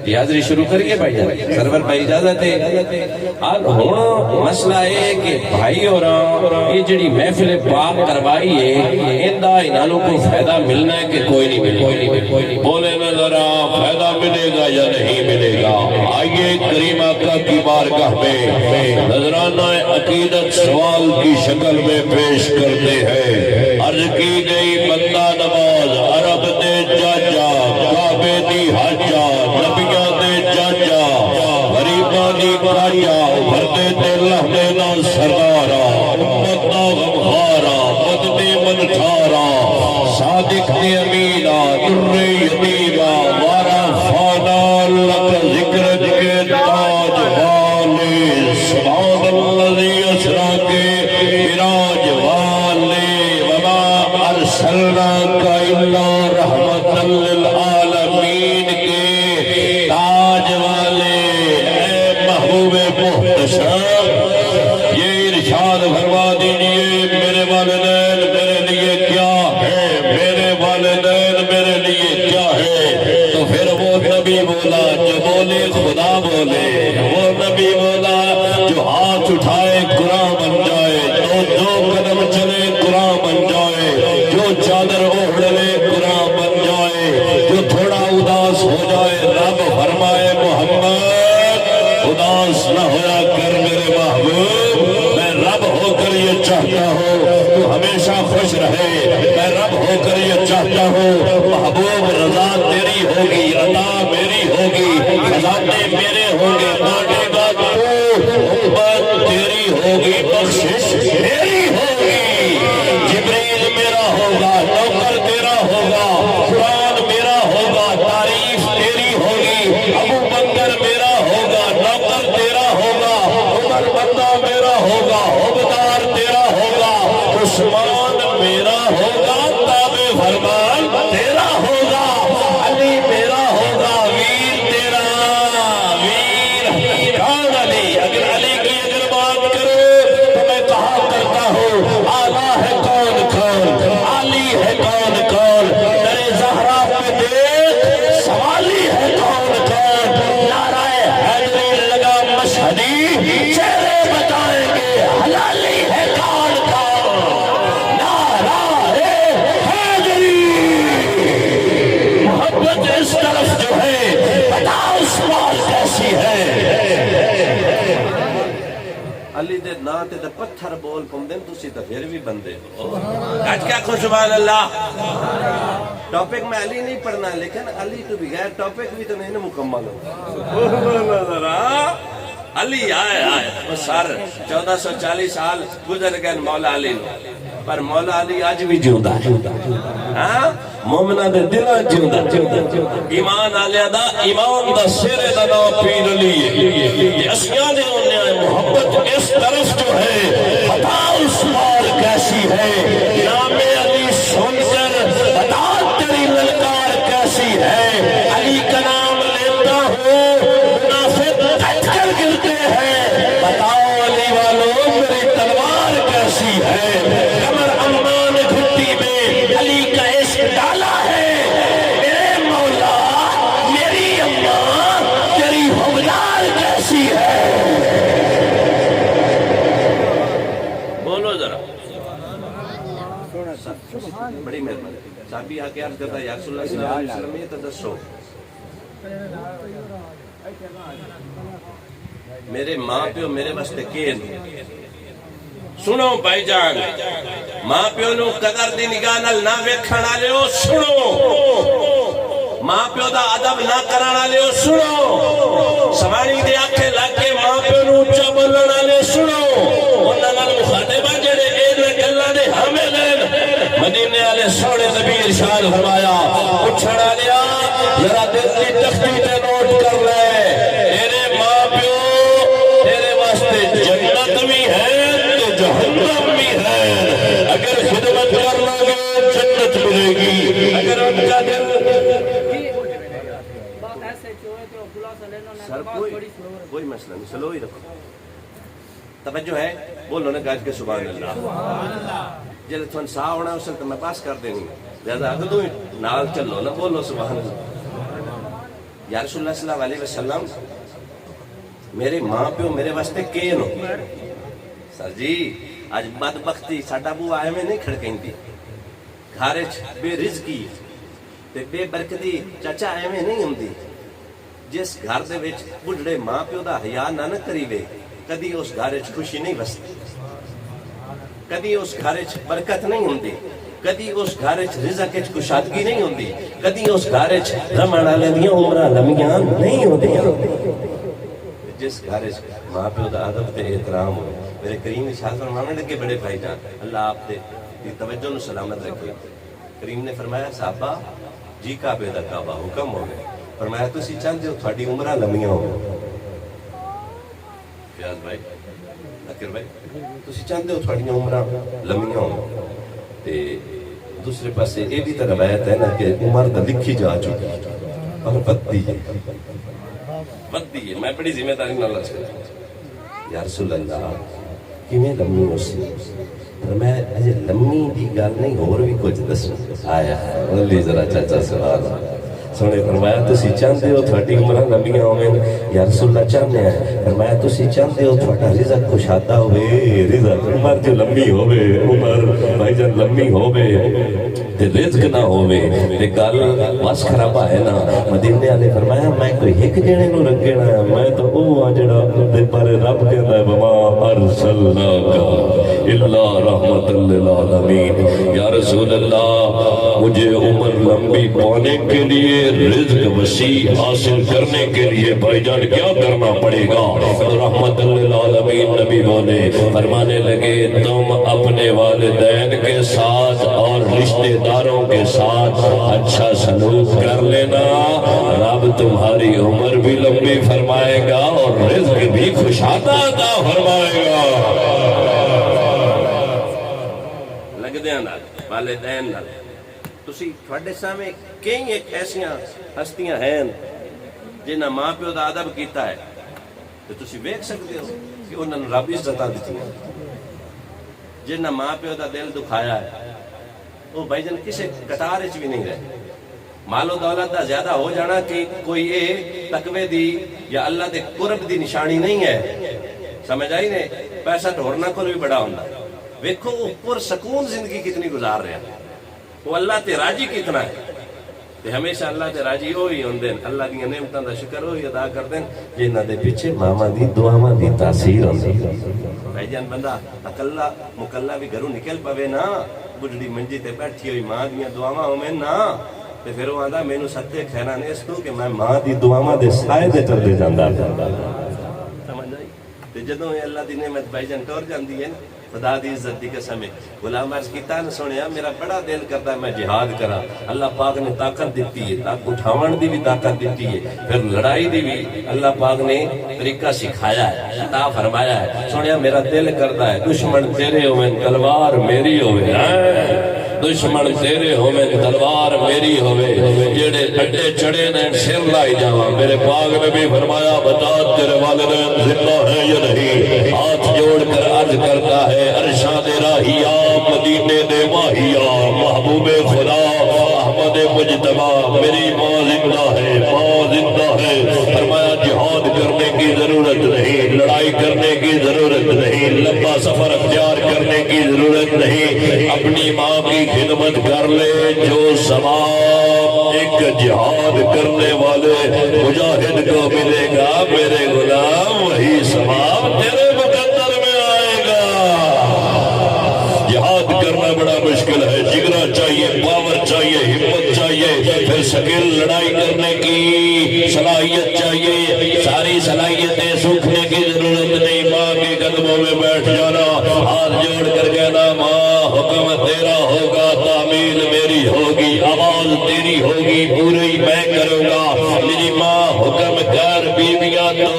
یہ حاضری شروع کریے بھائی جان سرور بھائی اجازت ہے اور ہوں مسئلہ ہے کہ بھائی اور یہ جڑی محفل پاک کروائی ہے اندہ انہوں کو فائدہ ملنا ہے کہ کوئی نہیں ملے بولے نا ذرا فائدہ ملے گا یا نہیں ملے گا آئیے کریم آقا کی بارگاہ میں نذرانہ عقیدت سوال کی شکل میں پیش کرتے ہیں عرض کی گئی بندہ نماز عرب دے جاجا کعبے دی حاجا نبیاں دے جاجا غریباں دی کاجا بھردے تے لہنے نا سردارا امت نا غمخارا مدنی منٹھارا صادق دے امینا در یتیما وارا فانا لک ذکر کے تاج والے سبحان اللذی اسرا کے مراج والے وما ارسلناک الا رحمتا للعالمین کے تاج والے اے محبوب محتشم یہ ارشاد فرما دیجئے میرے والدین میرے لیے کیا ہے میرے والدین میرے لیے کیا ہے تو پھر وہ نبی بولا جو بولے خدا بولے وہ نبی بولا جو ہاتھ اٹھائے قرآن بن جائے جو قدم چلے قرآن بن جائے جو چادر اوڑھ لے قرآن بن جائے جو تھوڑا اداس ہو جائے رب فرمائے محمد اداس نہ ہویا کر میرے محبوب میں رب ہو کر یہ چاہتا ہوں تو ہمیشہ خوش رہے میں رب ہو کر یہ چاہتا ہوں محبوب رضا تیری ہوگی عطا میری ہوگی خزانے میرے ہوں گے مانے گا تو امت تیری ہوگی بخشش میری ہوگی جبریل میرا ہوگا نوکر تیرا ہوگا قرآن میرا ہوگا تعریف تیری ہوگی ابو بکر میرا ہوگا نوکر تیرا ہوگا عمر بندہ میرا ہوگا عبدار تیرا ہوگا عثمان میرا ہوگا تابع فرمان تیرا ہوگا علی میرا ہوگا ویر تیرا ویر کون علی اگر علی کی اگر بات کرو تو میں کہا کرتا ہوں آلہ ہے کون کون علی ہے کون کون در زہرا پہ دیکھ سوالی ہے کون کون نعرہ حیدری لگا مشہدی چہرے بتائیں گے حلالی ہے کون کون نعرہ حیدری محبت اس طرف جو ہے بتاؤ اس بات کیسی ہے علی دے نا تے دے پتھر بول پندن تسی تے پھر بھی بندے آج کیا کھو سبحان اللہ ٹاپک میں علی نہیں پڑھنا لیکن علی تو بغیر ٹاپک بھی تو نہیں مکمل ہو علی آئے وہ سر 1440 سال گزر گئے مولا علی پر مولا علی آج بھی جیوندہ ہے مومنہ دے دلہ جیوندہ ایمان آلیہ دا ایمان دا سیرے دا نا پیر لیے یہ اسیاں دے ہونے آئے محبت اس طرف جو ہے بتا اس بار کیسی ہے نام علی سن کر بتا تیری للکار کیسی ہے علی کا نام لیتا ہوں منافق کٹ کر گرتے ہیں بتاؤ علی والوں میری تلوار کیسی ہے کمر امان گھٹی میں علی کا عشق ڈالا ہے میرے مولا میری اماں تیری حملار کیسی ہے بولو ذرا بڑی مہربانی صاحبی آ کے عرض کرتا ہے یا رسول اللہ صلی اللہ علیہ وسلم یہ تدسو میرے ماں پیو میرے واسطے کین سنو بھائی جان ماں پیو نو قدر دی نگاہ نال نہ ویکھن والےو سنو ماں پیو دا ادب نہ کرن والےو سنو سوانی دے آنکھیں لگ کے ماں پیو نو اونچا بولن والے سنو انہاں نال مخاطبہ جڑے اے گلاں دے حامل ہیں مدینے والے سونے نبی ارشاد فرمایا پوچھن والیا ذرا دل دی تختی تے نوٹ کر لے تیرے ماں پیو تیرے واسطے جنت بھی ہے جہنم بھی ہے اگر خدمت کر لو گے جنت ملے گی اگر ان کا دل سر کوئی مسئلہ نہیں سلو ہی رکھو توجہ ہے بولو نا گاج کے سبحان اللہ جلے تھوان سا ہونا اسے تو میں پاس کر دیں گے لہذا اگر تو نال چلو نا بولو سبحان اللہ یا رسول اللہ صلی اللہ علیہ وسلم میرے ماں پیو میرے واسطے کین ہو سر جی اج بدبختی ساڈا بوا ایویں نہیں کھڑکیندی گھر وچ بے رزقی تے بے برکتی چچا ایویں نہیں ہوندی جس گھر دے وچ بڈھڑے ماں پیو دا حیا نہ کریوے کدی اس گھر وچ خوشی نہیں وسدی کدی اس گھر وچ برکت نہیں ہوندی کدی اس گھر وچ رزق وچ کشادگی نہیں ہوندی کدی اس گھر وچ رمن والے دیاں عمراں لمیاں نہیں ہوندیاں جس گھر وچ ماں پیو دا ادب تے احترام ہو میرے کریم ارشاد فرمانے لگے بڑے بھائی جان اللہ آپ دے توجہ نو سلامت رکھے کریم نے فرمایا صحابہ جی کعبے دا کعبہ حکم ہو گئے فرمایا تسی چاہتے ہو تھوڑی عمراں لمیاں ہو فیاض بھائی ذکر بھائی تسی چاہتے ہو تھوڑی عمراں لمیاں ہو تے دوسرے پاسے یہ بھی تو روایت ہے نا کہ عمر دا لکھی جا چکی اور بدی ہے میں بڑی ذمہ داری نہ لچ کرتا یا رسول اللہ کیویں لمی ہو سی پر میں اجے لمی دی گل نہیں اور بھی کچھ دسوں آیا بولی ذرا چاچا سوال سونے فرمایا تسی چاہتے ہو تھوڑی عمراں لمبیاں ہوئیں یا رسول اللہ چاہتے ہیں فرمایا تسی چاہتے ہو تھوڑا رزق خوشادہ ہوئے رزق عمر جو لمبی ہوئے عمر بھائی جان لمبی ہوئے تے رزق نہ ہوئے تے گل بس خرابہ ہے نا مدینے والے فرمایا میں کوئی ایک جنے نو رنگنا میں تو او جڑا تے پر رب کہندا ہے وما ارسلناک الا رحمت للعالمین یا رسول اللہ مجھے عمر لمبی پانے کے لیے رزق وسیع حاصل کرنے کے لیے بھائی جان کیا کرنا پڑے گا رحمت للعالمین نبی بولے فرمانے لگے تم اپنے والدین کے ساتھ اور رشتہ داروں کے ساتھ اچھا سلوک کر لینا رب تمہاری عمر بھی لمبی فرمائے گا اور رزق بھی خوشادہ عطا فرمائے گا لگ دیں نال والدین نال تسی تھوڑے سامنے کئی ایک ایسیاں ہستیاں ہیں جنہاں ماں پیو دا ادب کیتا ہے تو تسی ویکھ سکتے ہو کہ انہاں نے رب عزتاں دتیاں جنہاں ماں پیو دا دل دکھایا ہے وہ بھائی جان کسے قطار وچ بھی نہیں رہے مال و دولت دا زیادہ ہو جانا کہ کوئی اے تقوی دی یا اللہ دے قرب دی نشانی نہیں ہے سمجھ آئی نے پیسہ ڈھورنا کو بھی بڑا ہوندا ویکھو وہ پر سکون زندگی کتنی گزار رہے ہیں وہ اللہ تے راضی کتنا ہے تے ہمیشہ اللہ تے راضی ہوئی ہوندے اللہ دی نعمتاں دا شکر ہوئی ادا کردے جنہاں دے پیچھے ماما دی دعاواں دی تاثیر ہوندی بھائی جان بندہ اکلا مکلا بھی گھروں نکل پوے نا بڈھڑی منجی تے بیٹھی ہوئی ماں دیاں دعاواں ہوویں نا تے پھر وہ آندا مینوں صدقے کھینا نے اس تو کہ میں ماں دی دعاواں دے سائے تے چلدے جاندا سمجھ آئی تے جدوں اللہ دی نعمت بھائی جان ٹر جاندی ہے خدا دی عزت دی قسم ہے غلام عرض کیتا نہ سنیا میرا بڑا دل کرتا ہے میں جہاد کرا اللہ پاک نے طاقت دیتی ہے اٹھاون دی بھی طاقت دیتی ہے پھر لڑائی دی بھی اللہ پاک نے طریقہ سکھایا ہے عطا فرمایا ہے سنیا میرا دل کرتا ہے دشمن تیرے ہوئے تلوار میری ہوئے دشمن تیرے ہوئے تلوار میری ہوئے جڑے اڈے چڑے نے سر لائی جاواں میرے پاک نے بھی فرمایا بتا تیرے والدین زندہ ہیں یا نہیں ہاتھ جوڑ کر عرض کرتا ہے عرشاں دے راہیا مدینے دے ماہیا محبوب خدا احمد مجتبی میری ماں زندہ ہے فرمایا جہاد کرنے کی ضرورت نہیں لڑائی کرنے کی ضرورت نہیں لمبا سفر اختیار کرنے کی ضرورت نہیں اپنی ماں کی خدمت کر لے جو ثواب ایک جہاد کرنے والے مجاہد کو ملے گا میرے غلام وہی ثواب تیرے مقدر میں آئے گا جہاد کرنا بڑا مشکل ہے جگرا چاہیے پاور چاہیے ہمت چاہیے پھر سکل لڑائی کرنے کی صلاحیت چاہیے ساری صلاحیتیں سوکھنے کی ضرورت نہیں ماں کے قدموں میں بیٹھ جانا ہاتھ جوڑ کر کہنا ماں حکم تیرا ہوگا تعمیل میری ہوگی آواز تیری ہوگی پوری میں کروں گا میری ماں حکم کر بیویاں تو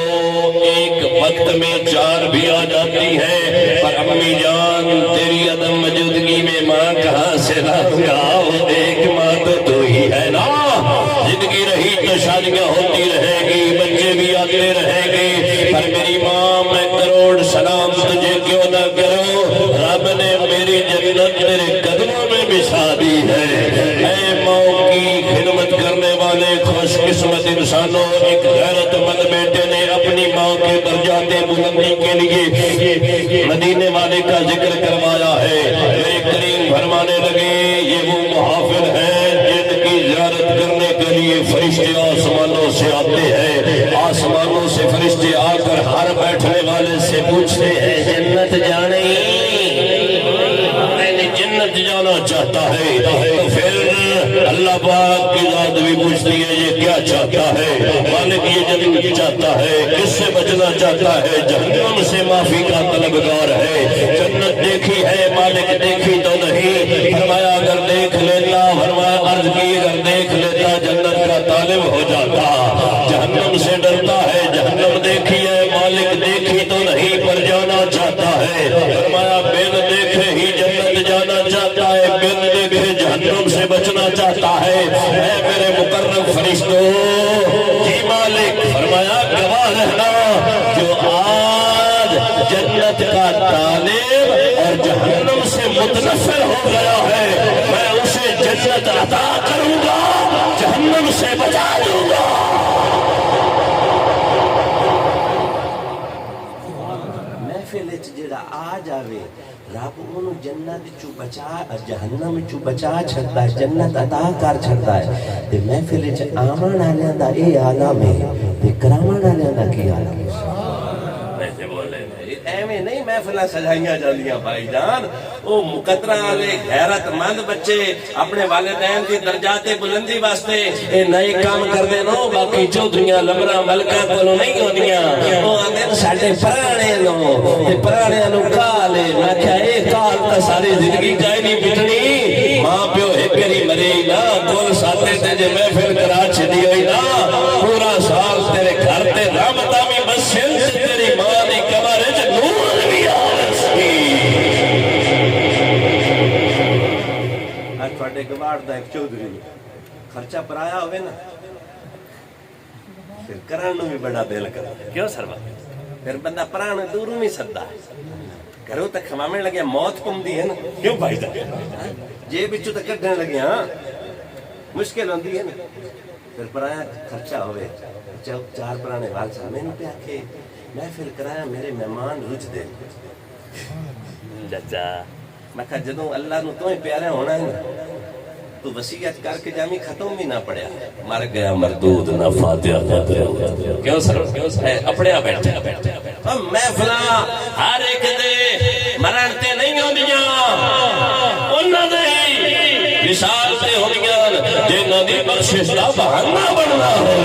ایک وقت میں 4 بھی آ جاتی ہے پر امی جان تیری عدم موجودگی میں ماں کہاں سے لاؤں گا وہ ایک ماں تو ہی ہے نا زندگی رہی تو شادیاں ہوتی رہے گی بچے بھی آتے رہیں گے پر میری ماں میں کروڑ سلام تجھے کیوں نہ کروں رب نے میری جنت تیرے قدموں میں بچھا دی ہے اے ماں کی خدمت کرنے والے خوش قسمت انسانوں ایک غیرت مند بیٹے نے اپنی ماں کے درجات بلندی کے لیے مدینے والے کا ذکر کروایا ہے۔ میرے کریم فرمانے لگے یہ وہ محافل ہیں جن کی زیارت کرنے کے لیے فرشتے آسمانوں سے آتے ہیں، آسمانوں سے فرشتے آ کر ہر بیٹھنے والے سے پوچھتے ہیں جنت جانے جنت جانا چاہتا ہے، تو پھر اللہ پاک کی ذات بھی پوچھتی ہے یہ کیا چاہتا ہے؟ مالک یہ جنت چاہتا ہے، کس سے بچنا چاہتا ہے؟ جہنم سے معافی کا طلبگار ہے۔ جنت دیکھی ہے مالک دیکھی تو نہیں، فرمایا اگر دیکھ لیتا، فرمایا عرض کی اگر دیکھ لیتا جنت کا طالب ہو جاتا۔ جہنم سے ڈرتا ہے، جہنم دیکھی ہے مالک دیکھی تو نہیں پر جانا چاہتا ہے۔ فرمایا بن دیکھے ہی جنت جانا چاہتا ہے، بن دیکھے جہنم سے بچنا چاہتا ہے۔ اے میرے مقرب فرشتوں جی مالک، فرمایا گواہ رہنا جو آج جنت کا طالب اور جہنم سے متنفر ہو گیا ہے، میں اسے جنت عطا کروں گا، جہنم سے بچا دوں گا۔ محفل جڑا آ جاوے رب انہوں جنت چو بچا جہنم چو بچا چھڑتا ہے، جنت عطا کر چھڑتا ہے۔ تے محفل آمن آلیاں دا اے عالم ہے تے کرامن آلیاں دا کی عالم ہے؟ ایویں نہیں محفلیں سجائیاں جاندیاں بھائی جان، وہ مقدرہ والے غیرت مند بچے اپنے والدین کی درجات بلندی واسطے اے نئے کام کر دے نو، باقی چودھریاں لمرہ ملکہ کولو نہیں ہوندیاں۔ وہ آندے ساڈے پرانے نو تے پرانے نو کالے، میں کہا اے کال تا ساری زندگی جائے نہیں بٹنی، ماں پیو ایک کری مرے نا، کول ساتے تے جے محفل کرا چھڑی ہوئی نا، پورا سال تیرے گھر تے رحمتہ میں بسل سے تیری ماں دی کمارے جے نور بھی آرسی۔ تھوڑے گواڑ دا ایک چودھری خرچہ پرایا ہوئے نا، پھر کرانو بھی بڑا دل کرا، کیوں سروا؟ پھر بندہ پرانو دوروں بھی سدھا ہے، گھروں تک کھمامے لگے موت کم دی ہے نا، کیوں بھائی دا جے بچوں تک کٹنے لگے ہاں مشکل ہوندی ہے نا۔ پھر پرایا خرچہ ہوئے، چار پرانے وال صاحب میں نے پہ آکھے محفل کرایا میرے مہمان رج دے چچا، میں کہا جدوں اللہ نو تو ہی پیارے ہونا ہے نا تو وسیعت کر کے جامی ختم بھی نہ پڑیا، مر گیا مردود نہ فاتحہ قدر، کیوں سر اپنے بیٹھے ہم محفلاں ہر ایک دے مرن تے نہیں ہوندیاں، انہاں دے مثال تے ہوندیاں جنہاں دی بخشش دا بہانہ بننا ہے۔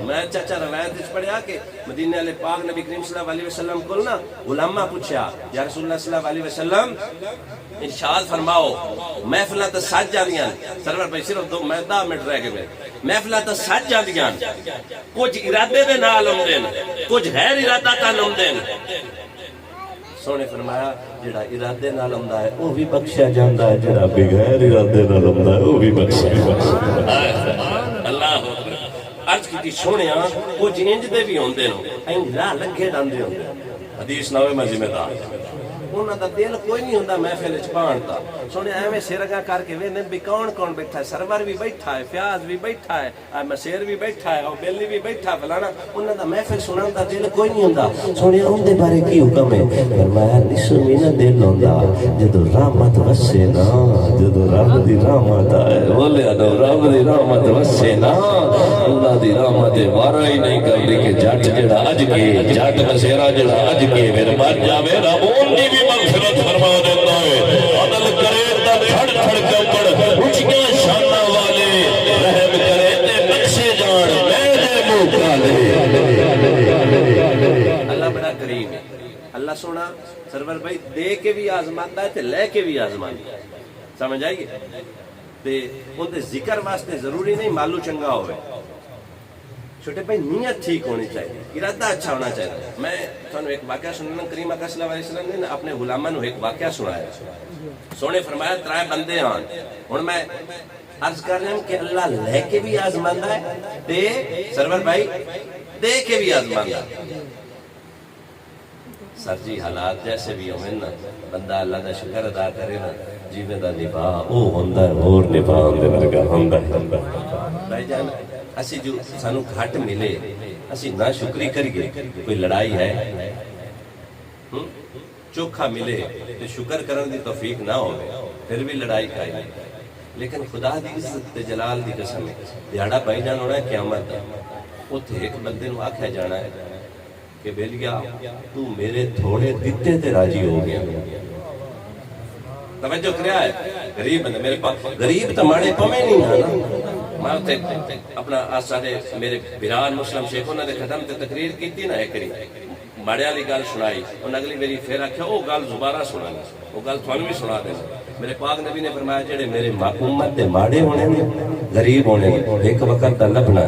میں چچا روایت اس پڑھیا کہ مدینہ علیہ پاک نبی کریم صلی اللہ علیہ وسلم کو نا علماء پوچھا یا رسول اللہ صلی اللہ علیہ وسلم ارشاد فرماؤ محفلہ تا سج جاندیاں، سرور بھائی صرف 10 منٹ رہ گئے، محفلہ تا سج جاندیاں، کچھ ارادے دے نال ہوندے نے، کچھ غیر ارادہ نال ہوندے نے۔ سونے فرمایا جڑا ارادے نال ہوندا ہے وہ بھی بخشیا جاندا ہے، جڑا بغیر ارادے نال ہوندا ہے وہ بھی بخشیا جاندا ہے۔ اللہ عرض کی سونیا کچھ انج دے بھی ہوندے نو، انج راہ لگے ڈاندے ہوندے، حدیث نہ ہوئے میں ذمہ دار، انہاں دا دل کوئی نہیں ہوندا محفل وچ پان دا۔ سونے ایویں سرگا کر کے ویندے بھی کون کون بیٹھا ہے، سرور بھی بیٹھا ہے، فیاض بھی بیٹھا ہے، مسیر بھی بیٹھا ہے، اور بیلی بھی بیٹھا فلانا، انہاں دا محفل سنن دا دل کوئی نہیں ہوندا۔ سونے ان دے بارے کی حکم ہے؟ فرمایا نسو مینا دل ہوندا جدوں رحمت وسے نا، جدوں رب دی رحمت آئے، بولیا نا رب دی رحمت وسے نا، اللہ دی رحمت وارا ہی نہیں کرਦੀ کہ جٹ جڑا اج کے جٹ مسیرا جڑا اج کے پھر مر جاوے رب ان دی بھی مغفرت فرما دیتا ہے۔ عدل کرے تا کھڑ کھڑ کے پڑھ اونچیاں شاناں والے، رحم کرے تے بخشے جان میں دے منہ کالے۔ اللہ بڑا کریم ہے، اللہ سونا سرور بھائی دے کے بھی آزماندا ہے تے لے کے بھی آزماندا ہے، سمجھ آئیے؟ تے ان دے ذکر واسطے ضروری نہیں مالو چنگا ہوئے، چھوٹے بھائی نیت ٹھیک ہونی چاہیے، ارادہ اچھا ہونا چاہیے۔ میں تھانوں ایک واقعہ سننا، کریم آقا صلی اللہ علیہ وسلم نے اپنے غلاماں نوں ایک واقعہ سنایا، سونے فرمایا 3 بندے آن، ہن میں عرض کر رہا ہوں کہ اللہ لے کے بھی آزماندا ہے تے سرور بھائی دے کے بھی آزماندا ہے۔ سر جی حالات جیسے بھی ہوئے نا بندہ اللہ کا شکر ادا کرے نا جیویں دا نبھا وہ ہوندا ہے اور نبھا دے ورگا ہوندا ہے بھائی جان اسی جو سانو گھٹ ملے اسی نہ شکری کریے کوئی لڑائی ہے چوکھا ملے تو شکر کرن دی توفیق نہ ہو پھر بھی لڑائی کھائی لیکن خدا دی عزت تے جلال دی قسم دیہڑا پائی جان ہونا ہے قیامت اتھے ایک بندے نو آکھیا جانا ہے کہ بیلیا تو میرے تھوڑے دیتے تے راضی ہو گیا توجہ کریا ہے غریب بندے میرے پاس غریب تماڑے پمیں نہیں نا میں تے اپنا آسانے میرے بیران مسلم شیخوں نے ختم تے تقریر کیتی نا ایک کری ماڑے والی گل سنائی اور اگلی میری پھر آخیا وہ گل دوبارہ سنانا وہ گل تھانوں بھی سنا دینا میرے پاک نبی نے فرمایا جڑے میرے امت دے ماڑے ہونے نے غریب ہونے ایک وقت دا لبنا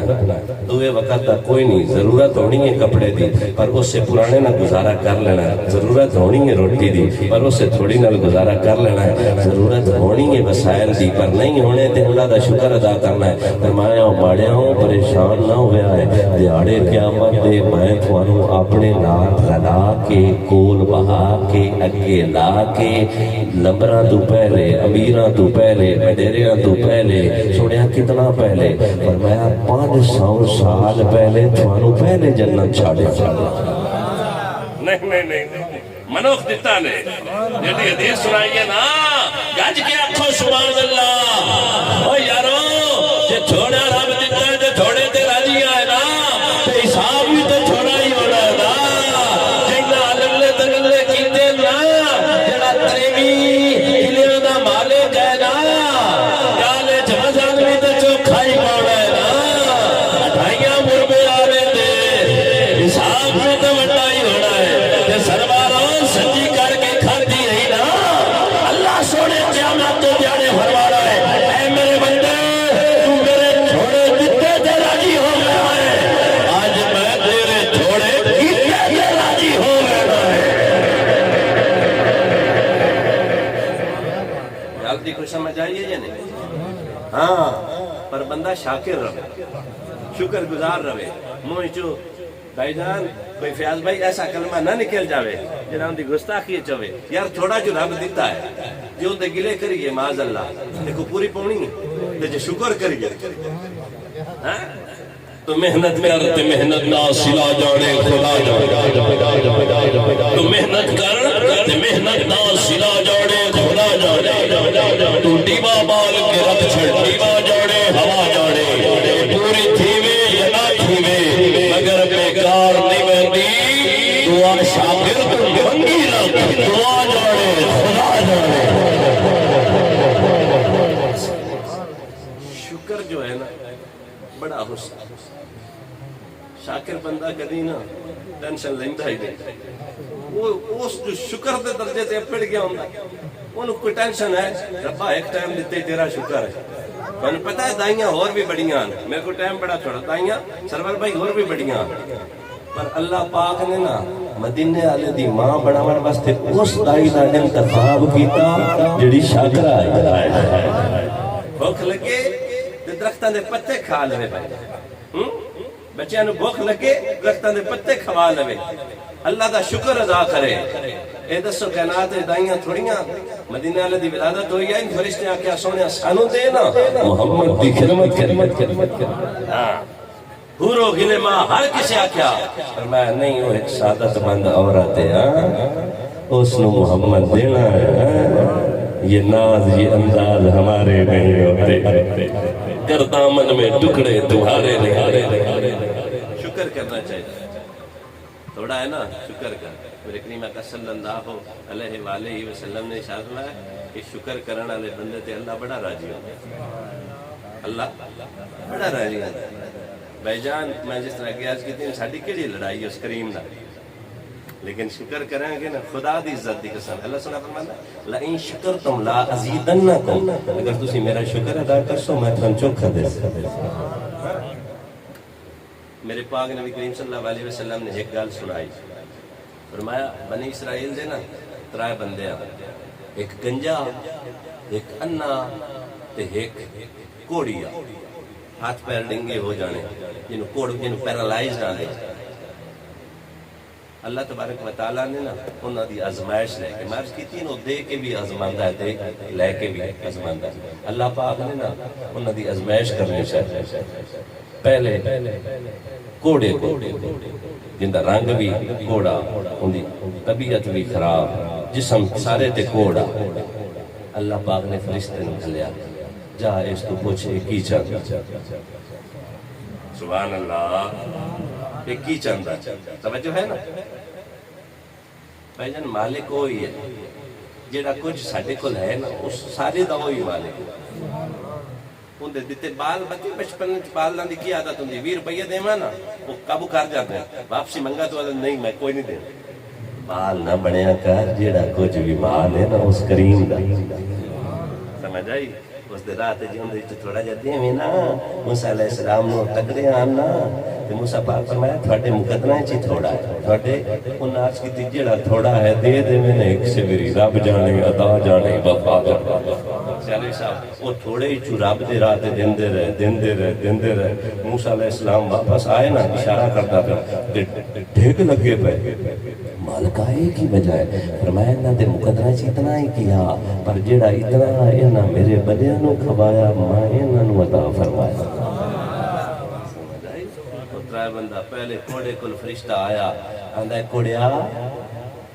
دوے وقت دا کوئی نہیں ضرورت ہونی ہے کپڑے دی پر اس سے پرانے نہ گزارا کر لینا ہے ضرورت ہونی ہے روٹی دی پر اس سے تھوڑی نہ گزارا کر لینا ہے ضرورت ہونی ہے وسائل دی پر نہیں ہونے تے اللہ دا شکر ادا کرنا ہے فرمایا ماڑے ہوں پریشان نہ ہویا ہے دیہاڑے قیامت دے میں تھانوں اپنے نال رلا کے کول بہا کے اگے لا کے لمبراں تو پہلے امیراں تو پہلے وڈیریاں تو پہلے سنیا کتنا پہلے فرمایا 500 سال پہلے تھانوں پہلے جنت چھاڑے نہیں منوخ دیتا نے جیڑی حدیث سنائی ہے نا گج کے آنکھوں سبحان اللہ او یارو جے تھوڑا رب دیتا ہے جے تھوڑے تے راضی آئے نا تے حساب بھی تے تھوڑا ہی ہونا ہے نا جینا لگلے تگلے کیتے نا جڑا تریوی ہلیاں دا مالک ہے نا کالے جمزان بھی تے چوکھا ہی پاؤنا ہے نا اٹھائیاں مربے آنے دے حساب بھی تے وڈا ہی ہونا ہے تے سرباروں سچی کر کے کھاتی رہی نا اللہ سونے قیامت تو دیانے فرما رہا ہے اے میرے بندے تو میرے تھوڑے دیتے تے راضی ہو گیا ہے آج میں تیرے تھوڑے دیتے تے راضی ہو گیا ہے جلدی کو سمجھ آئیے یا نہیں ہاں پر بندہ شاکر رہے شکر گزار رہے منہ چو بھائی جان کوئی فیاض بھائی ایسا کلمہ نہ نکل جاوے جنہاں دی گستاخی چوے یار تھوڑا جو رب دیتا ہے جو دے گلے کریے معاذ اللہ دیکھو پوری پونی ہے تے جو شکر کریے تو محنت کر تے محنت نہ سلا جانے خدا جانے تو محنت کر تے محنت نہ سلا جانے خدا جانے تو ڈیبا بال کے رکھ چھڑ ڈیبا جانے ہوا جانے پوری تھیوے یا نہ تھیوے مگر بیکار نہیں بہتی دعا شاگرد منگی رکھ دعا جانے خدا جانے شکر جو ہے نا بڑا حسن شاکر بندہ کدی نا ٹینشن لیندہ ہی نہیں وہ اس جو شکر دے درجے تے پڑ گیا ہوندا انہوں کوئی ٹینشن ہے ربا ایک ٹائم دیتے تیرا شکر ہے میں نے پتا ہے دائیاں اور بھی بڑیاں میرے کو ٹائم بڑا تھوڑا دائیاں سرور بھائی اور بھی بڑیاں پر اللہ پاک نے نا مدینے والے دی ماں بناون واسطے اس دائی دا انتخاب کیتا جڑی شاکرہ ہے بھوک لگے تے درختاں دے پتے کھا لے بھائی بچیاں نو بھوک لگے درختاں دے پتے کھوا لے اللہ دا شکر ادا کرے اے دسو کائنات دائیاں تھوڑیاں مدینے والے دی ولادت ہوئی ہے ان فرشتے آکھیا سونے سانو دے نا محمد دی خدمت کر ہاں پورو گلے ماں ہر کسی آکھیا فرمایا نہیں وہ ایک سعادت مند عورت ہے اس نو محمد دینا ہے یہ ناز یہ انداز ہمارے نہیں ہوتے کر دامن میں ٹکڑے تمہارے نہیں شکر کرنا چاہیے تھوڑا ہے نا شکر کر میرے کریمہ کا صلی اللہ علیہ وآلہ وسلم نے ارشاد فرمایا کہ شکر کرنے والے بندے تے اللہ بڑا راضی ہوتا اللہ بڑا راضی ہوتا بھائی جان میں جس طرح کی عرض کی ساڈی کیڑی لڑائی ہے اس کریم دا لیکن شکر کریں گے نا خدا دی عزت دی قسم اللہ سنا فرماتا لئن شکرتم لا ازیدنکم اگر تسی میرا شکر ادا کرسو میں تھن چوکھا دے میرے پاک نبی کریم صلی اللہ علیہ وسلم نے ایک گل سنائی فرمایا بنی اسرائیل دے نا 3 بندے ہیں ایک گنجا ایک انا تے ایک کوڑیا ہاتھ پیر ڈنگے ہو جانے جنہوں کوڑ جنہوں پیرالائز نہ دے اللہ تبارک و تعالیٰ نے نا انہوں دی آزمائش لے کے مرض کی تین دے کے بھی آزماندہ ہے دے لے کے بھی آزماندہ ہے اللہ پاک نے نا انہوں دی آزمائش کرنی چاہیے پہلے کوڑے کو جن دا رنگ بھی کوڑا ان دی طبیعت بھی خراب جسم سارے تے کوڑا اللہ پاک نے فرشتے نے کھلیا جا اس تو پوچھے کی چاہتا سبحان اللہ ایک کی چاہتا توجہ ہے نا بھائی جان مالک وہی ہے جیڑا کچھ ساڈے کول ہے نا اس سارے دا وہی مالک ہے ان دے دیتے بال بچے بچپن بال دی کی عادت ہوندی 20 روپے دیواں نا وہ قابو کر جاتے ہیں واپسی منگا تو نہیں میں کوئی نہیں دینا بال نہ بنیا کر جیڑا کچھ بھی مال ہے نا اس کریم دا سمجھ آئی اس دے رات جی اندر تھوڑا جا دیویں نا موسیٰ علیہ السلام نو تکڑے آنا تے موسیٰ پاک فرمایا تھوڑے مقدمہ چی تھوڑا ہے تھوڑے ان آج کی تجیڑا تھوڑا ہے دے دے میں نے ایک سے میری رب جانے عطا جانے وفا جانے چلے صاحب وہ تھوڑے ہی چو رب دے رات دیندے رہے موسیٰ علیہ السلام واپس آئے نا اشارہ کرتا پھر ڈھیک لگے پہ مالک آئے کی بجائے فرمایا نا تے مقدمہ چی اتنا ہی کیا پر جیڑا اتنا ہے نا میرے بلیاں نو کھوایا ماں انہاں نو عطا فرمایا ترائے بندہ پہلے کوڑے کل فرشتہ آیا آندہ ہے کوڑیا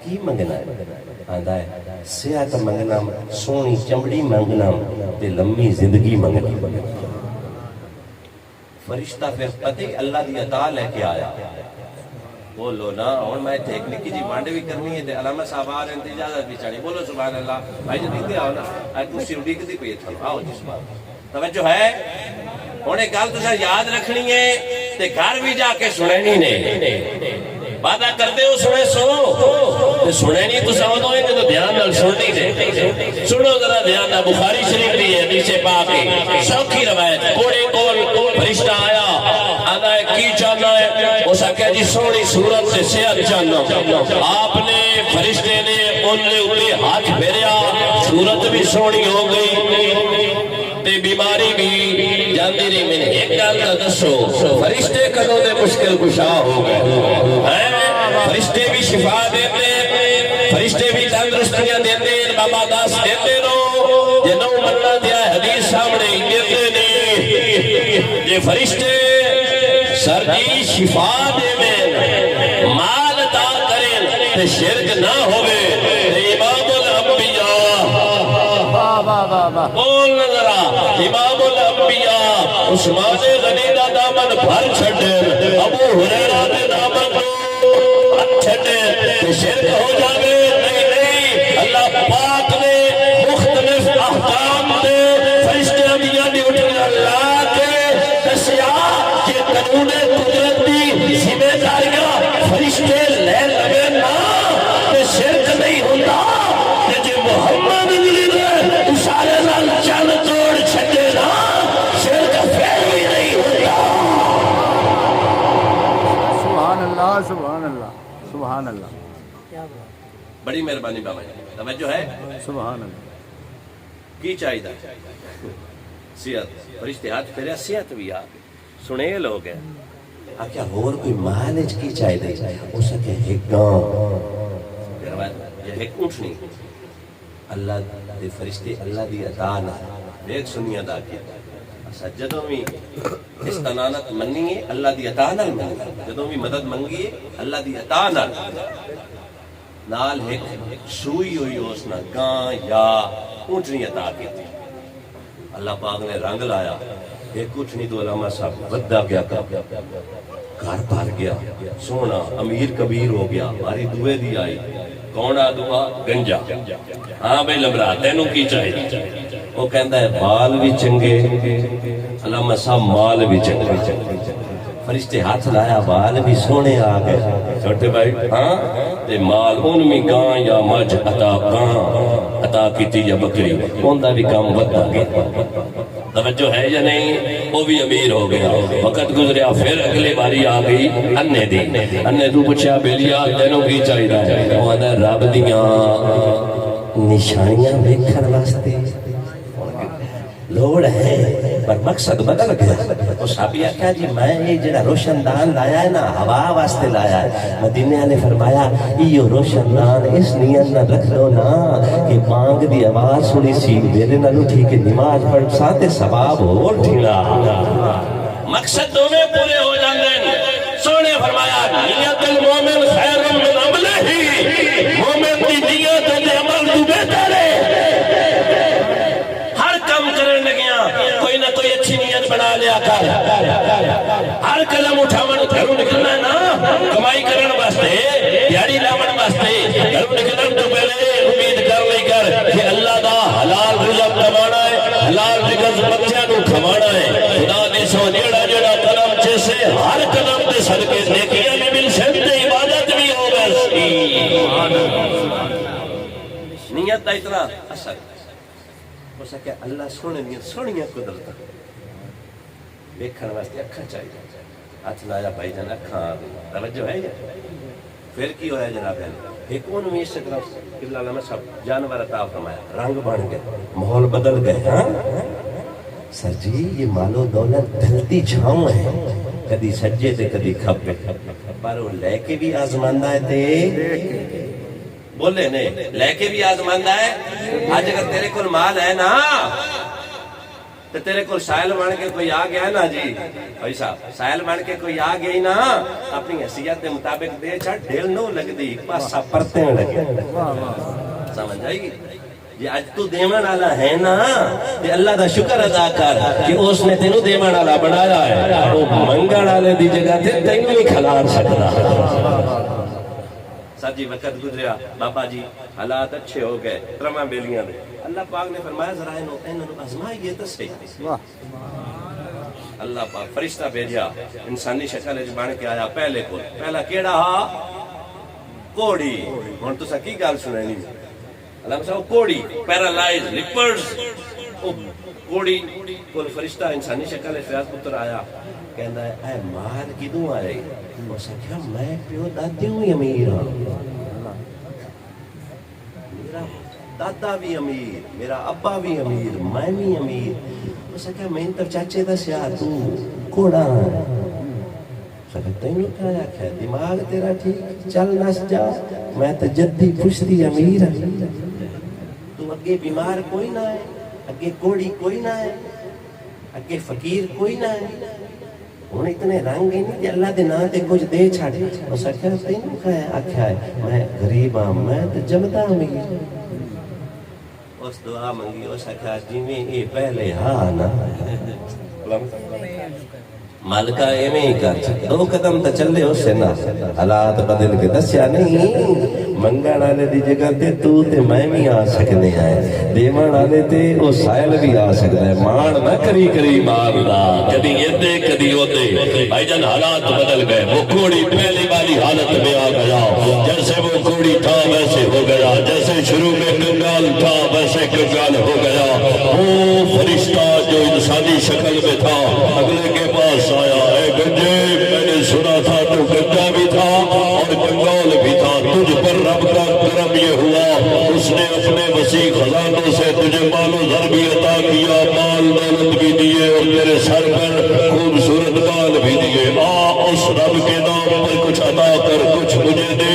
کی منگنا ہے آندہ ہے صحت منگنا سونی چمڑی منگنا تے لمبی زندگی منگنا فرشتہ پھر پتہ اللہ دی عطا لے کے آیا بولو نا اور میں ایک نکی جی وانڈے بھی کرنی ہے علامہ صاحب آ رہے ہیں اجازت بھی چاہیے بولو سبحان اللہ بھائی جو دیکھتے آؤ نا آج کچھ سیوڈی کتی پہ تھا آؤ جس بات توجہ ہے انہیں گل تو یاد رکھنی ہے تے گھر بھی جا کے سنینی نے باتاں کرتے ہو سنے سو سنے نہیں تو سمجھ دو کہ تو دھیان نال سننی دے سنو ذرا دھیان نال بخاری شریف دی ہے نیچے پاک سوکھی روایت کوڑے کول فرشتہ آیا آدھا ہے کی چاہنا ہے اس کہا جی سونی صورت سے صحت چاہنا آپ نے فرشتے نے ان نے اپنے ہاتھ پھیریا صورت بھی سونی ہو گئی تے بیماری بھی جاندی نہیں میں نے ایک گل کا دسو فرشتے کدوں دے مشکل کشا ہو گئے فرشتے بھی شفا دیتے فرشتے بھی تندرستیاں دیتے بابا داس دیتے نو یہ نو مننا دیا حدیث سامنے دیتے نہیں یہ فرشتے سر جی شفا دے میں مال عطا کریں تے شرک نہ ہوئے تے امام الانبیاء بول نظرہ امام الانبیاء عثمان غنی دا دامن بھر چھڑے ابو ہریرہ دے دامن بھر چھڑے تے شرک ہو جاوے نہیں اللہ پاک نے مختلف احکام دے فرشتے دیاں دی اٹھنے اللہ کے دسیا کہ قانون قدرت دی ذمہ داریاں فرشتے لے لگے نا تے شرک نہیں ہوتا کہ جے محمد اشارے نال چند توڑ چھٹے نا شرک پھر بھی نہیں ہوتا سبحان اللہ سبحان اللہ سبحان اللہ بڑی مہربانی بابا جی توجہ ہے سبحان اللہ کی چاہیے صحت فرشتے ہاتھ پھیریا صحت بھی آ سنیل ہو گیا آکیا اور کوئی مالج کی چاہیے اس کے ایک گاں یہ ایک اٹھنی اللہ دے فرشتے اللہ دی عطا نہ ایک سنی ادا کی جدوں بھی استنانت منی ہے اللہ دی عطا نال منی جدوں بھی مدد منگی ہے اللہ دی عطا نال ایک سوئی ہوئی اس نہ گاں یا اونٹنی عطا کی تھی اللہ پاک نے رنگ لایا ایک اونٹنی تو علامہ صاحب ودا گیا گھر بھر گیا سونا امیر کبیر ہو گیا ہماری دعے دی آئی کون آ دعا گنجا ہاں بھائی لبرا تینوں کی چاہیے وہ کہندا ہے بال بھی چنگے علامہ صاحب مال بھی چنگے فرشتے ہاتھ لایا بال بھی سونے آ گئے چھوٹے بھائی ہاں تے مال ان میں گاں یا مجھ عطا کیتی یا بکری ان دا بھی کام ودا گیا توجہ ہے یا نہیں وہ بھی امیر ہو گیا وقت گزریا پھر اگلی باری آ گئی انے دی انے تو پوچھا بیلیا تینوں کی چاہیے وہ آدھا رب دیاں نشانیاں دیکھن واسطے لوڑ ہے پر مقصد بدل گیا. وہ صحابی آخیا جی میں یہ جڑا روشن دان لایا ہے نا ہوا واسطے لایا ہے. مدینے والے فرمایا یہ روشن دان اس نیت نہ رکھ لو نا کہ بانگ دی آواز سنی سی میرے نال اٹھی کے نماز پڑھ ساتے ثواب ہو ٹھیلا. مقصد دونوں پورے ہو جاندے ہیں. سونے فرمایا نیت المومن خیر من عملہ ہی. مومن دی نیت تے عمل تو بہتر ہے. ہر کام کرنے لگیاں کوئی نہ کوئی اچھی نیت بنا لیا کر. ہر قدم اٹھاون گھروں نکلنا ہے نا کمائی کرن واسطے دیہڑی لاون واسطے. گھروں نکلن تو پہلے امید کر لئی کر کہ اللہ دا حلال رزق کمانا ہے حلال رزق بچیاں نوں کھوانا ہے. خدا نے سو جیڑا جیڑا قدم جیسے ہر قدم دے صدقے نیکیاں بھی مل سکتے عبادت بھی ہو گئی. نیت دا اتنا اثر ہو سکے اللہ سونے نیت سونیاں قدرت دیکھنے واسطے اکھاں چاہیے. ہاتھ لایا بھائی جان اکھاں آ گئی توجہ ہے. پھر کی ہویا جناب ایک ان میں اس طرف قبلہ علامہ صاحب جانور عطا فرمایا رنگ بن گئے ماحول بدل گئے. ہاں سر جی یہ مال و دولت ڈھلتی چھاؤں ہے کدی سجے تے کدی کھبے پر وہ لے کے بھی آزماندہ ہے تے بولے نہیں لے کے بھی آزماندہ ہے. آج اگر تیرے کل مال ہے نا تو تیرے کو سائل بن کے کوئی آ گیا نا جی بھائی صاحب سائل بن کے کوئی آ گئی نا اپنی حیثیت کے مطابق دے چھڑ ڈھیل نو لگ دی پاسا پرتے لگے. سمجھ آئی گی جی اج تو دیون والا ہے نا تے اللہ دا شکر ادا کر کہ اس نے تینوں دیون والا بنایا ہے. وہ منگن والے دی جگہ تے تینوں نہیں کھلار سکدا. سر جی وقت گزریا بابا جی حالات اچھے ہو گئے ترما بیلیاں دے. اللہ پاک نے فرمایا ذرا انہوں آزمائیے تو صحیح. اللہ پاک فرشتہ بھیجا انسانی شکل وچ بن کے آیا. پہلا کیڑا ہا کوڑی. ہن تساں کی گل سنانی اللہ صاحب کوڑی پیرالائز لیپرز. کوڑی کول فرشتہ انسانی شکل وچ فیاض پتر آیا کہندا ہے اے مال کدوں آئے. اس کہا میں پیو دادیوں ہی امیر ہاں میرا دادا بھی امیر میرا ابا بھی امیر میں بھی امیر. اس کہا میں تو چاچے دسیا تو کوڑا تینوں کیا آخیا دماغ تیرا ٹھیک چل نس جا میں تو جدی پشتی امیر ہوں. تو اگے بیمار کوئی نہ ہے اگے کوڑی کوئی نہ ہے اگے فقیر کوئی نہ ہے. ہوں اتنے رنگ ہی نہیں اللہ دے نام تے کچھ دے چھڑ. اس آخیا تینوں کیا آخیا ہے میں غریب ہاں میں تو جمدا امیر. اس دعا منگی اس آخیا جویں یہ پہلے ہاں نا مالکہ ایویں ہی کر. دو قدم تو چلے اس سے نہ حالات بدل کے دسیا نہیں منگن والے دی جگہ تے تو تے میں بھی آ سکنے ہیں دیون والے تے او سائل بھی آ سکتا ہے. مان نہ کری کری مال دا کدی ادے کدی اودے. بھائی جان حالات بدل گئے. وہ کوڑی پہلی والی حالت میں آ گیا. جیسے وہ کوڑی تھا ویسے ہو گیا. جیسے شروع میں کنگال تھا ویسے کنگال ہو گیا. وہ فرشتہ جو انسانی شکل میں تھا اگلے کے پاس آیا. اے گنجے میں نے سنا تھا تو گنجا بھی تھا اور کنگال بھی تھا. تجھ پر رب کا کرم یہ ہوا اس نے اپنے وسیع خزانوں سے تجھے مال و زر بھی عطا کیا مال دولت بھی دیے اور تیرے سر پر خوبصورت بال بھی دیے. اس رب کے نام پر کچھ عطا کر کچھ مجھے دے.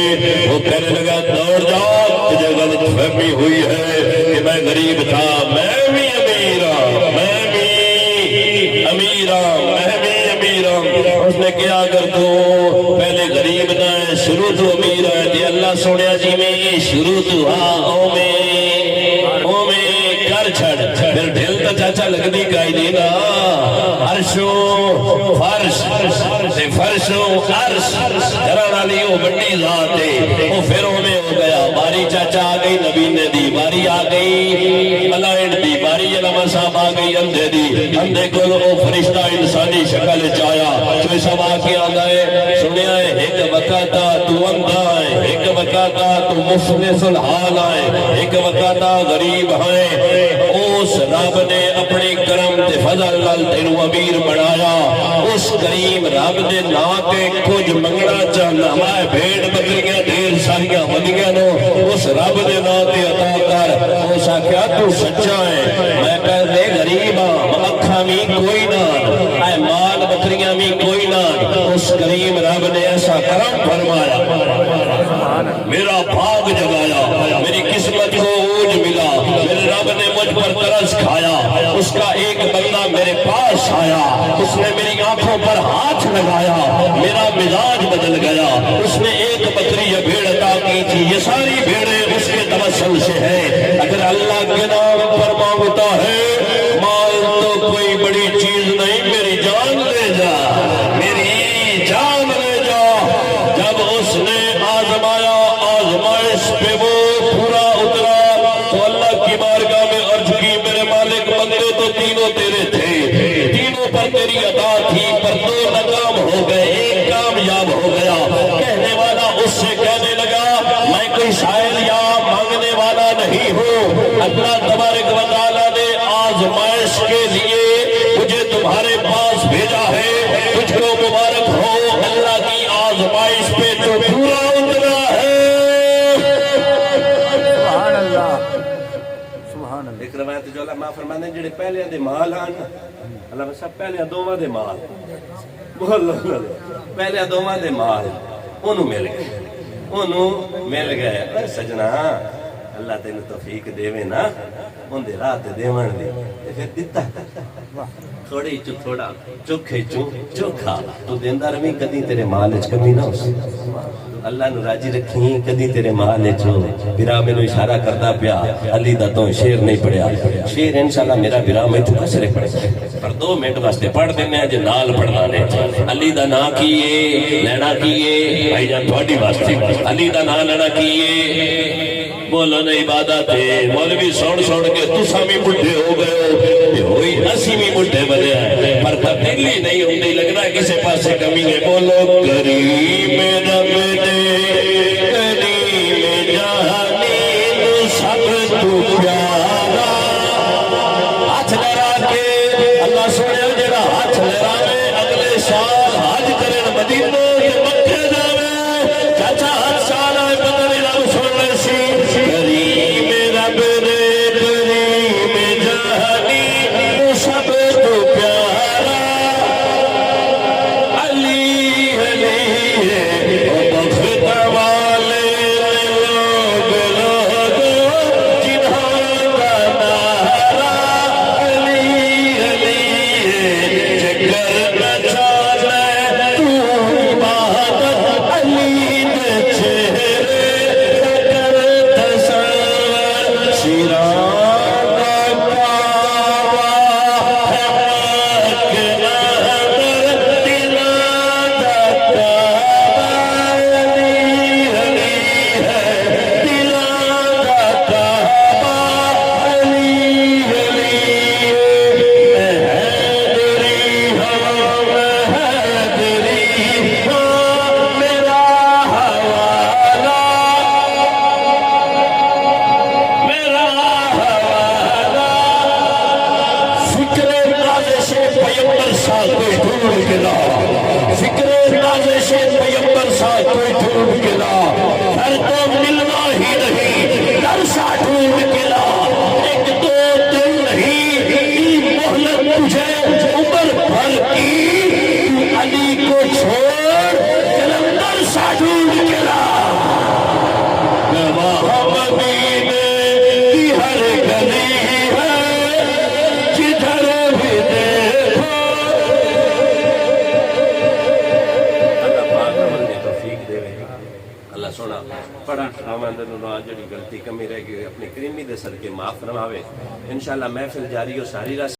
وہ کہنے لگا دوڑ جا تجھے غلط فہمی ہوئی ہے کہ میں غریب تھا. میں بھی امیر ہوں میں بھی امیر ہوں میں بھی امیر ہوں. اس نے کیا کر تو پہلے غریب نہ ہے شروع تو امیر ہے. اللہ سوڑیا جی میں شروع تو ہاں او میں کر چھڑ. پھر ڈھل تو چاچا لگنی کائی دینا عرشو فرش سے فرشو عرش کرانا لی وہ بڑی ذات ہے. وہ پھر میں ہو گیا. باری چاچا آ گئی نبینے دی باری آ گئی ملائن دی باری علامہ صاحب آ گئی اندھے دی. اندھے کو وہ فرشتہ انسانی شکل چایا جو سب آ کے آدھا ہے سنیا ہے ایک وقت تو اندھا ہے ایک وقت تو مفلس الحال ہے ایک وقت غریب ہے. اس رب نے اپنی کرم تے فضل نال تینوں امیر بنایا. اس کریم رب دے نام تے کچھ منگنا چاہنا میں بھیڑ بکریاں ڈھیر ساریاں ودیاں نو اس رب دے نام تے عطا کر. اس آخیا تو سچا ہے میں پہلے غریب ہاں اکھاں بھی کوئی نہ اے مال بکریاں بھی کوئی نہ اس کریم رب نے ایسا کرم فرمایا میرا بھاگ جگایا میری قسمت کو عروج ملا میرے رب نے مجھ پر ترس کھایا اس کا ایک بندہ میرے پاس آیا اس نے میری آنکھوں پر ہاتھ لگایا میرا مزاج بدل گیا اس نے ایک بکری یا بھیڑ عطا کی تھی یہ ساری بھیڑیں اس کے توسل سے ہے اگر اللہ کے نام پر مانگتا ہے مال تو کوئی بڑی چیز نہیں میری جان لے جا میری جان لے جا جب اس نے آزمایا آزمائش پہ وہ پورا اترا تو اللہ کی بارگاہ میں عرض کی میرے مالک بندے تو تینوں تیرے تھے تینوں پر تیری عطا تھی پر دو ناکام ہو گئے ایک کامیاب ہو گیا کہنے والا اس سے کہنے لگا میں کوئی شاعر یا مانگنے والا نہیں ہوں اللہ تبارک و تعالیٰ نے آزمائش کے لیے مجھے تمہارے پاس بھیجا ہے تجھ کو مبارک ہو اللہ کی آزمائش پہ تو پورا اترا ہے سبحان اللہ سبحان اللہ ایک روایت جو اللہ ماں فرمانے جڑے پہلے دے مال آن اللہ سب پہلے دوواں دے مال بولو پہلے دوواں دے مال انہوں مل گئے اے سجنا اللہ تینوں توفیق دیوے نا ان دے رات دیوان دے پھر دیتا تھوڑی چو تھوڑا چوکھے چو چوکھا تو دیندہ روی کدی تیرے مال اچ کمی نہ ہو سی اللہ نو راجی رکھیں کدی تیرے مال اچ ہو برا میں نو اشارہ کردہ پیا علی دا تو شیر نہیں پڑھیا شیر انشاءاللہ میرا برا میں تو کسرے پڑھے پر 2 منٹ واسطے پڑھ دینے ہیں جو نال پڑھنا نے علی دا نا کیے لینا کیے بھائی جان تھوڑی واسطے علی دا نا لینا کیے بولو نے عبادت ہے مولوی سوڑ کے تسا بھی مٹھے ہو گئے ہو ہوئی اسی بھی مٹھے بنے ہیں پر تبدیلی نہیں ہوتی لگنا کسی پاس سے کمی ہے بولو کریم رب دے کریم جہانی تو سب تو پیارا ہاتھ لڑا کے اللہ سونے جڑا ہاتھ لڑا میں اگلے سال حج کرن مدینہ کے مکے جاوے چاچا ہر سال آئے پتہ نہیں رب سونے سی کریم رب دے کریم جہانی تو سب تو پیارا علی علی او بخت والے لوگ جنہوں کا نعرہ علی علی جگر نہ چاہے تو عبادت علی دے چہرے کر تصور شیران کا کعبہ ہے کہ اندر دلان دا کعبہ علی علی ہے دلان دا کعبہ علی علی مہدری ہو میرا حوالہ میرا حوالہ فکر نازش پیمبر سا کوئی ڈھونڈ کے لا فکر نازش پیمبر سا کوئی ڈھونڈ کے لا ہر تو ملنا ہی نہیں در سا ڈھونڈ کے لا 1-2 دن نہیں مہلت تجھے عمر بھر کی تو علی کو چھوڑ جلندر سا ڈھونڈ کے لا وہاں مدینے کی ہر گلی ہے جدھر بھی دیکھو اللہ پاک عمل نے توفیق دے اللہ سونا پڑھا آمندر نو جڑی غلطی کمی رہ گئی اپنی کریمی دے صدقے معاف فرماوے انشاءاللہ محفل جاری ہو ساری رات